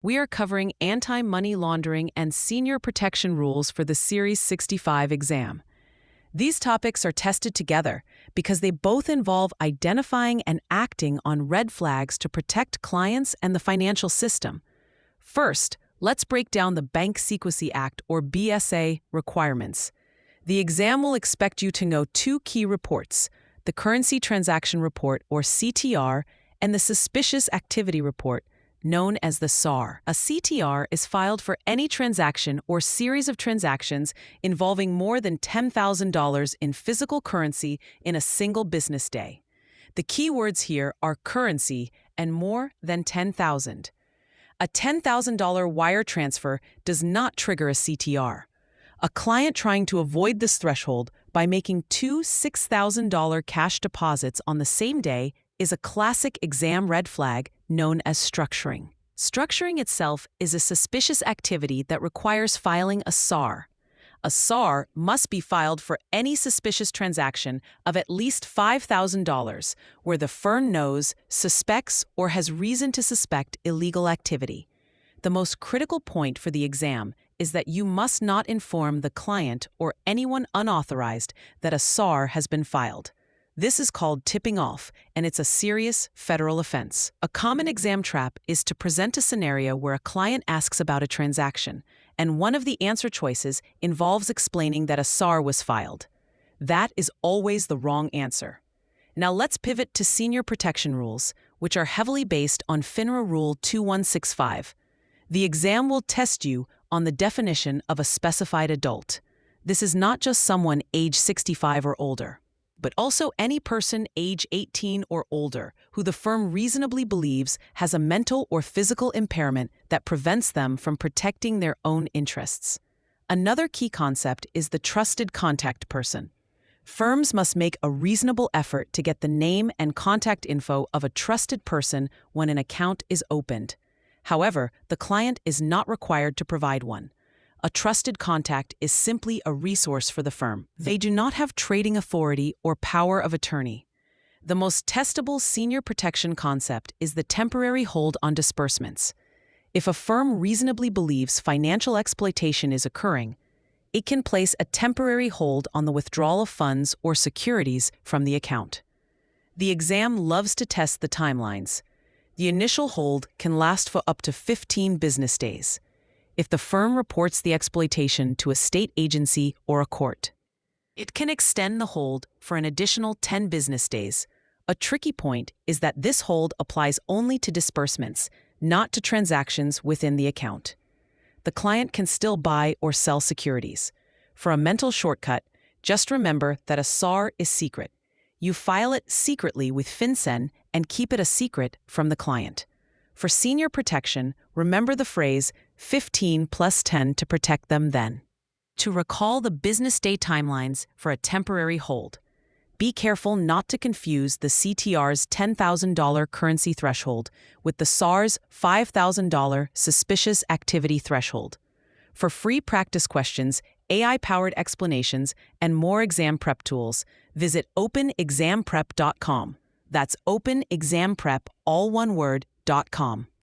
We are covering anti-money laundering and senior protection rules for the Series 65 exam. These topics are tested together because they both involve identifying and acting on red flags to protect clients and the financial system. First, let's break down the Bank Secrecy Act, or BSA, requirements. The exam will expect you to know two key reports: the Currency Transaction Report, or CTR, and the Suspicious Activity Report, known as the SAR. A CTR is filed for any transaction or series of transactions involving more than $10,000 in physical currency in a single business day. The key words here are currency and more than $10,000. A $10,000 wire transfer does not trigger a CTR. A client trying to avoid this threshold by making two $6,000 cash deposits on the same day is a classic exam red flag known as structuring. Structuring itself is a suspicious activity that requires filing a SAR. A SAR must be filed for any suspicious transaction of at least $5,000 where the firm knows, suspects, or has reason to suspect illegal activity. The most critical point for the exam is that you must not inform the client or anyone unauthorized that a SAR has been filed. This is called tipping off, and it's a serious federal offense. A common exam trap is to present a scenario where a client asks about a transaction, and one of the answer choices involves explaining that a SAR was filed. That is always the wrong answer. Now let's pivot to senior protection rules, which are heavily based on FINRA Rule 2165. The exam will test you on the definition of a specified adult. This is not just someone age 65 or older, but also any person age 18 or older who the firm reasonably believes has a mental or physical impairment that prevents them from protecting their own interests. Another key concept is the trusted contact person. Firms must make a reasonable effort to get the name and contact info of a trusted person when an account is opened. However, the client is not required to provide one. A trusted contact is simply a resource for the firm. They do not have trading authority or power of attorney. The most testable senior protection concept is the temporary hold on disbursements. If a firm reasonably believes financial exploitation is occurring, it can place a temporary hold on the withdrawal of funds or securities from the account. The exam loves to test the timelines. The initial hold can last for up to 15 business days if the firm reports the exploitation to a state agency or a court. It can extend the hold for an additional 10 business days. A tricky point is that this hold applies only to disbursements, not to transactions within the account. The client can still buy or sell securities. For a mental shortcut, just remember that a SAR is secret. You file it secretly with FinCEN and keep it a secret from the client. For senior protection, remember the phrase 15 plus 10 to protect them then. To recall the business day timelines for a temporary hold, be careful not to confuse the CTR's $10,000 currency threshold with the SAR's $5,000 suspicious activity threshold. For free practice questions, AI-powered explanations, and more exam prep tools, visit openexamprep.com. That's openexamprep, all one word, .com.